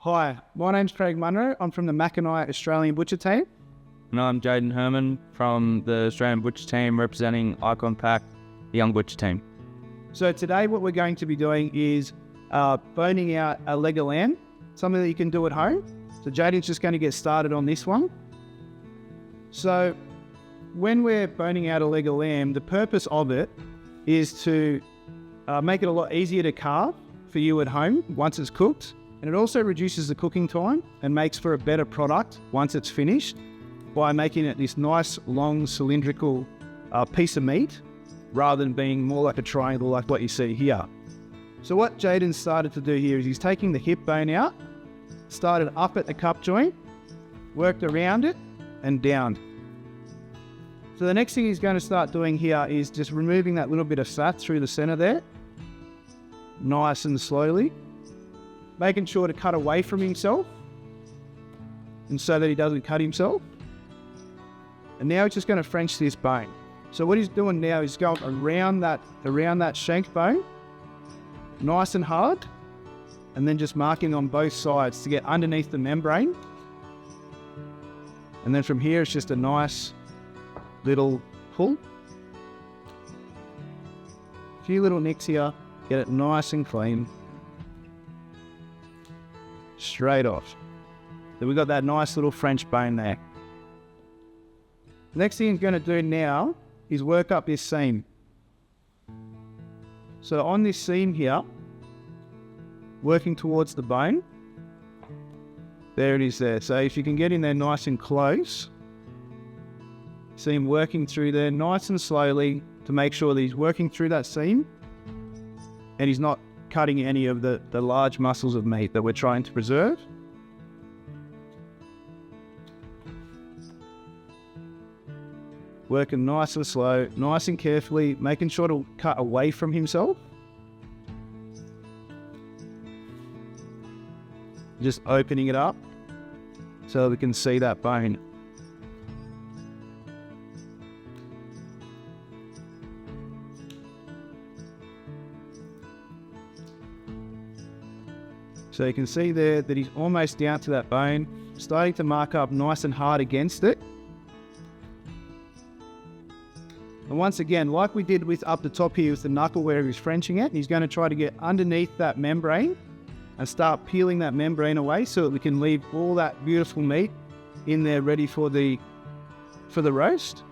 Hi, my name's Craig Munro. I'm from the Mackinac Australian Butcher team. And I'm Jayden Herman from the Australian Butcher team representing Icon Pack, the Young Butcher team. So today what we're going to be doing is boning out a leg of lamb, something that you can do at home. So Jayden's just going to get started on this one. So when we're boning out a leg of lamb, the purpose of it is to make it a lot easier to carve for you at home once it's cooked. And it also reduces the cooking time and makes for a better product once it's finished by making it this nice, long, cylindrical piece of meat rather than being more like a triangle like what you see here. So what Jayden started to do here is he's taking the hip bone out, started up at the cup joint, worked around it and down. So the next thing he's going to start doing here is just removing that little bit of fat through the center there, nice and slowly, making sure to cut away from himself and so that he doesn't cut himself. And now he's just going to French this bone. So what he's doing now is going around that shank bone, nice and hard, and then just marking on both sides to get underneath the membrane. And then from here it's just a nice little pull. A few little nicks here, get it nice and clean. Straight off. So we've got that nice little French bone there. The next thing he's going to do now is work up this seam. So on this seam here, working towards the bone, there it is there. So if you can get in there nice and close, see him working through there nice and slowly to make sure that he's working through that seam and he's not cutting any of the large muscles of meat that we're trying to preserve. Working nice and slow, nice and carefully, making sure to cut away from himself. Just opening it up so we can see that bone. So you can see there that he's almost down to that bone, starting to mark up nice and hard against it. And once again, like we did with up the top here with the knuckle where he was Frenching it, he's going to try to get underneath that membrane and start peeling that membrane away so that we can leave all that beautiful meat in there ready for the roast.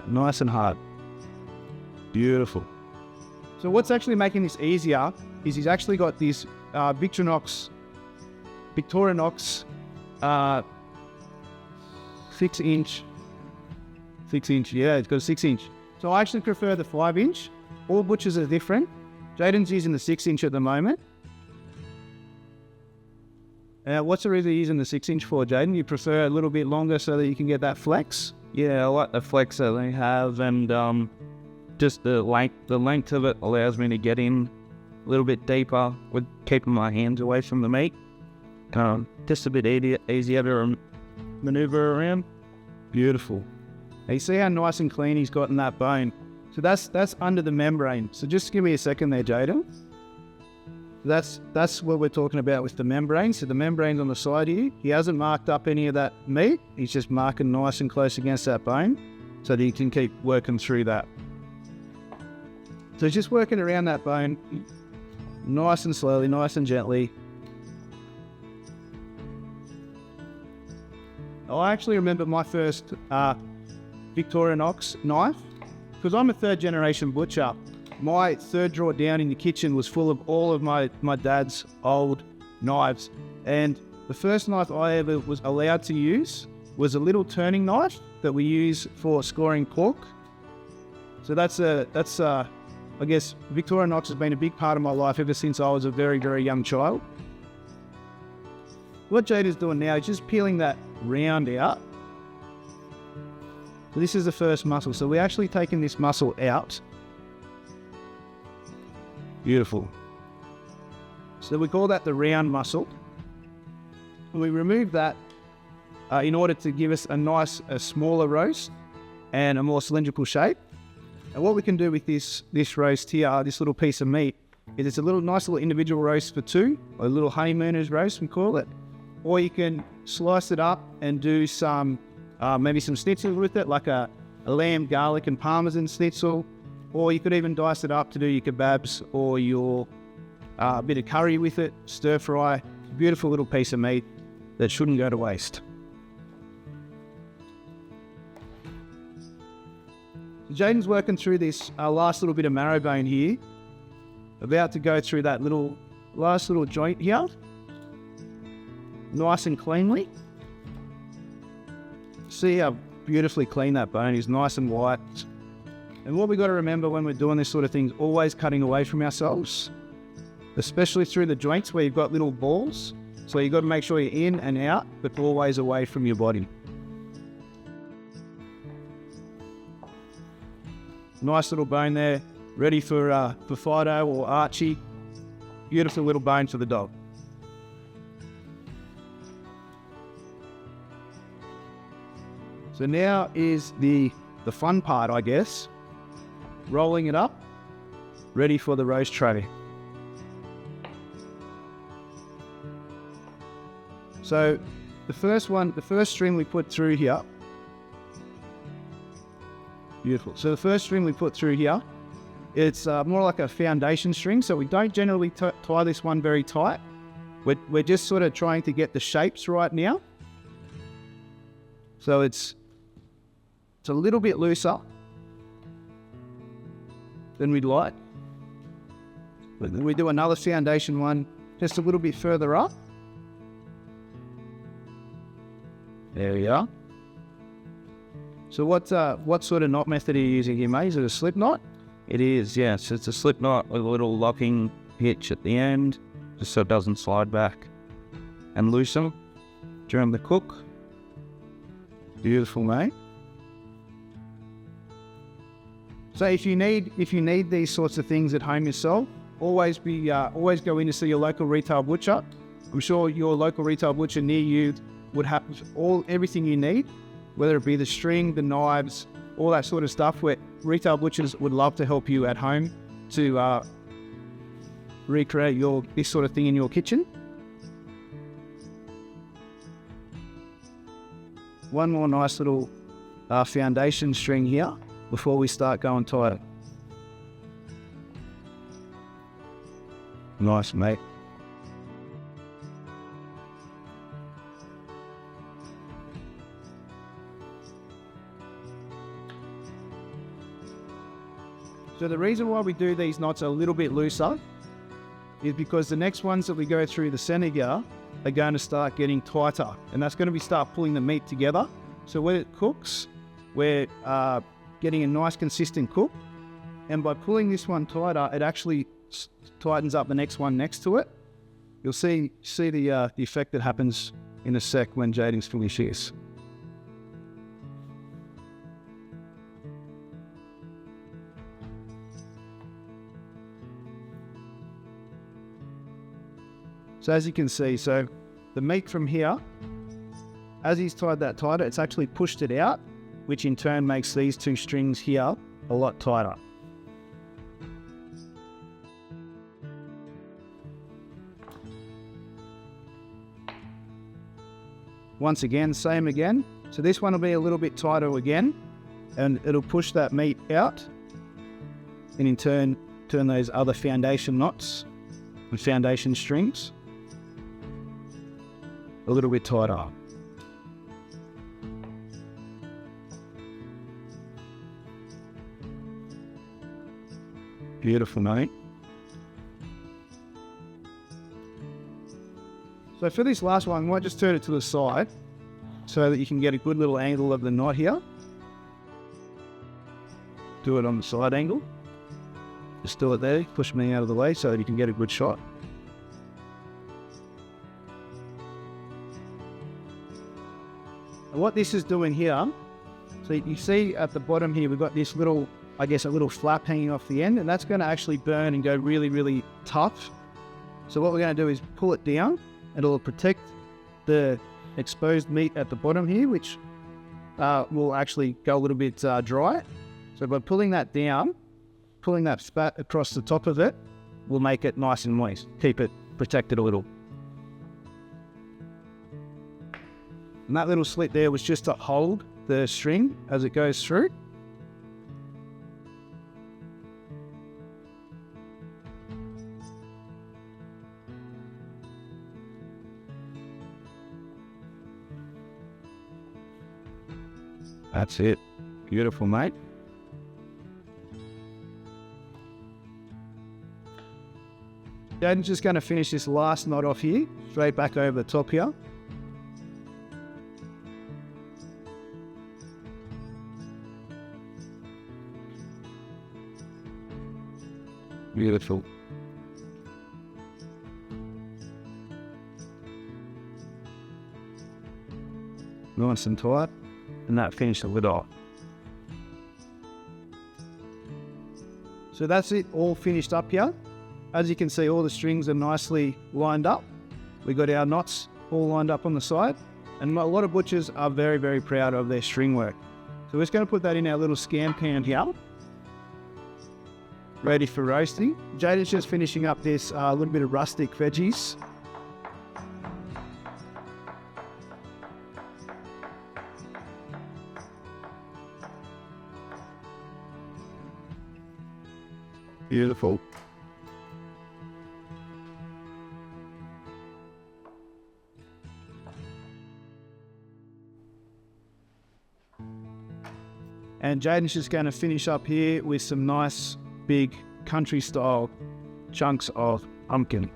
Nice and hard. Beautiful. So what's actually making this easier is he's actually got this Victorinox 6 inch, yeah, it's got a 6 inch. So I actually prefer the 5 inch. All butchers are different. Jayden's using the 6 inch at the moment. What's the reason you're using the 6 inch for, Jayden? You prefer a little bit longer so that you can get that flex? Yeah, I like the flex that they have, and just the length of it allows me to get in a little bit deeper with keeping my hands away from the meat. Just a bit easier to maneuver around. Beautiful. Now you see how nice and clean he's got in that bone. So that's under the membrane. So just give me a second there, Jayden. That's what we're talking about with the membrane. So the membrane's on the side here. He hasn't marked up any of that meat. He's just marking nice and close against that bone so that he can keep working through that. So just working around that bone, nice and slowly, nice and gently. I actually remember my first Victorinox knife, because I'm a third generation butcher. My third drawer down in the kitchen was full of all of my dad's old knives. And the first knife I ever was allowed to use was a little turning knife that we use for scoring pork. So that's I guess Victorinox has been a big part of my life ever since I was a very, very young child. What Jayden's doing now is just peeling that round out. So this is the first muscle. So we're actually taking this muscle out. Beautiful. So we call that the round muscle. And we remove that in order to give us a smaller roast and a more cylindrical shape. And what we can do with this roast here, this little piece of meat, is it's a nice little individual roast for two, or a little honeymooners roast we call it. Or you can slice it up and do some, maybe some schnitzel with it, like a lamb, garlic and parmesan schnitzel. Or you could even dice it up to do your kebabs or your bit of curry with it, stir fry. Beautiful little piece of meat that shouldn't go to waste. Jayden's working through this last little bit of marrow bone here. About to go through that last little joint here. Nice and cleanly. See how beautifully clean that bone is, nice and white. And what we got to remember when we're doing this sort of thing is always cutting away from ourselves, especially through the joints where you've got little balls. So you've got to make sure you're in and out, but always away from your body. Nice little bone there, ready for Fido or Archie. Beautiful little bone for the dog. So now is the fun part, I guess. Rolling it up, ready for the roast tray. So the first string we put through here. Beautiful. So the first string we put through here, it's more like a foundation string. So we don't generally tie this one very tight. We're just sort of trying to get the shapes right now. So it's a little bit looser than we'd like. But then we do another foundation one just a little bit further up. There we are. So what sort of knot method are you using here, mate? Is it a slip knot? It is, yes. It's a slip knot with a little locking hitch at the end, just so it doesn't slide back and loosen during the cook. Beautiful, mate. So if you need these sorts of things at home yourself, always go in to see your local retail butcher. I'm sure your local retail butcher near you would have everything you need, whether it be the string, the knives, all that sort of stuff, where retail butchers would love to help you at home to recreate this sort of thing in your kitchen. One more nice little foundation string here before we start going tighter. Nice, mate. So the reason why we do these knots a little bit looser is because the next ones that we go through the center here are going to start getting tighter, and that's going to start pulling the meat together. So when it cooks, we're getting a nice consistent cook, and by pulling this one tighter, it actually tightens up the next one next to it. You'll see the effect that happens in a sec when Jayden's finished this. So as you can see, so the meat from here, as he's tied that tighter, it's actually pushed it out, which in turn makes these two strings here a lot tighter. Once again, same again. So this one will be a little bit tighter again, and it'll push that meat out, and in turn those other foundation knots and foundation strings a little bit tighter. Beautiful, mate. So for this last one, I might just turn it to the side so that you can get a good little angle of the knot here. Do it on the side angle. Just do it there, push me out of the way so that you can get a good shot. And what this is doing here, so you see at the bottom here, we've got this little, I guess, a little flap hanging off the end, and that's going to actually burn and go really, really tough. So what we're going to do is pull it down, and it'll protect the exposed meat at the bottom here, which will actually go a little bit dry. So by pulling that down, pulling that spat across the top of it, will make it nice and moist, keep it protected a little. And that little slit there was just to hold the string as it goes through. That's it. Beautiful, mate. Jayden's just going to finish this last knot off here, straight back over the top here. Beautiful. Nice and tight. And that finished the lid off. So that's it, all finished up here. As you can see, all the strings are nicely lined up. We got our knots all lined up on the side. And a lot of butchers are very, very proud of their string work. So we're just going to put that in our little scam pan here, ready for roasting. Jayden's just finishing up this little bit of rustic veggies. Beautiful. And Jayden's just going to finish up here with some nice big country style chunks of pumpkin.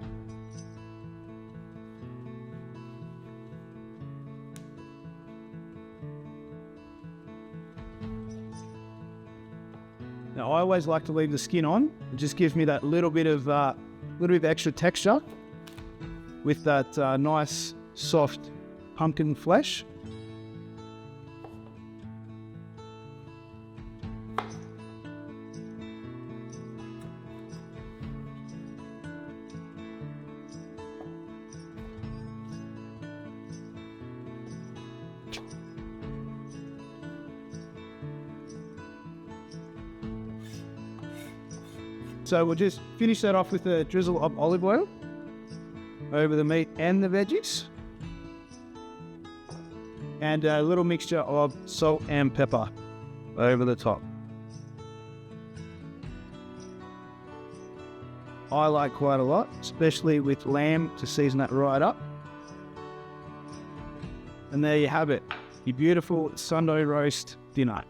Now I always like to leave the skin on. It just gives me that little bit of extra texture with that nice soft pumpkin flesh. So we'll just finish that off with a drizzle of olive oil over the meat and the veggies. And a little mixture of salt and pepper over the top. I like quite a lot, especially with lamb to season that right up. And there you have it, your beautiful Sunday roast dinner.